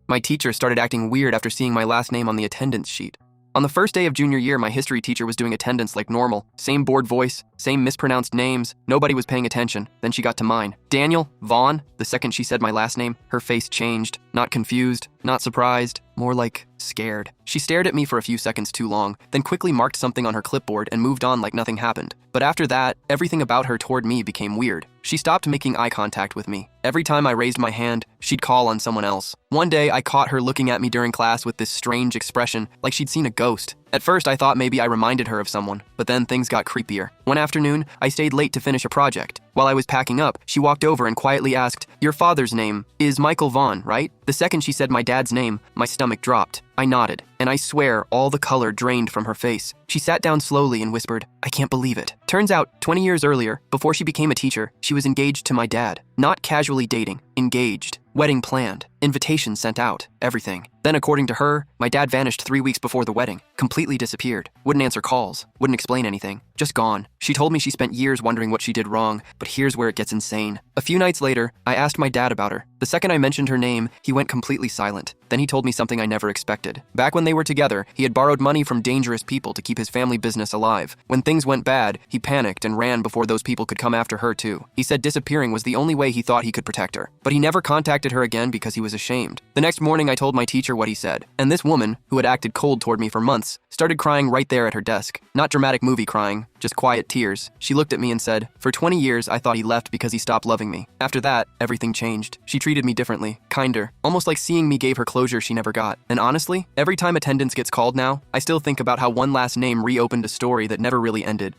My teacher started acting weird after seeing my last name on the attendance sheet. On the first day of junior year, my history teacher was doing attendance like normal. Same bored voice, same mispronounced names. Nobody was paying attention. Then she got to mine. Daniel, Vaughn. The second she said my last name, her face changed. Not confused, not surprised, more like scared. She stared at me for a few seconds too long, then quickly marked something on her clipboard and moved on like nothing happened. But after that, everything about her toward me became weird. She stopped making eye contact with me. Every time I raised my hand, she'd call on someone else. One day, I caught her looking at me during class with this strange expression, like she'd seen a ghost. At first, I thought maybe I reminded her of someone, but then things got creepier. One afternoon, I stayed late to finish a project. While I was packing up, she walked over and quietly asked, "Your father's name is Michael Vaughn, right?" The second she said my dad's name, my stomach dropped. I nodded, and I swear all the color drained from her face. She sat down slowly and whispered, "I can't believe it." Turns out, 20 years earlier, before she became a teacher, she was engaged to my dad. Not casually dating, engaged. Wedding planned, invitations sent out, everything. Then according to her, my dad vanished 3 weeks before the wedding, completely disappeared, wouldn't answer calls, wouldn't explain anything, just gone. She told me she spent years wondering what she did wrong, but here's where it gets insane. A few nights later, I asked my dad about her. The second I mentioned her name, he went completely silent. Then he told me something I never expected. Back when they were together, he had borrowed money from dangerous people to keep his family business alive. When things went bad, he panicked and ran before those people could come after her too. He said disappearing was the only way he thought he could protect her. But he never contacted her again because he was ashamed. The next morning, I told my teacher what he said. And this woman, who had acted cold toward me for months, started crying right there at her desk. Not dramatic movie crying, just quiet tears. She looked at me and said, "For 20 years, I thought he left because he stopped loving me. After that, everything changed. She treated me differently, kinder, almost like seeing me gave her closure she never got. And honestly, every time attendance gets called now, I still think about how one last name reopened a story that never really ended."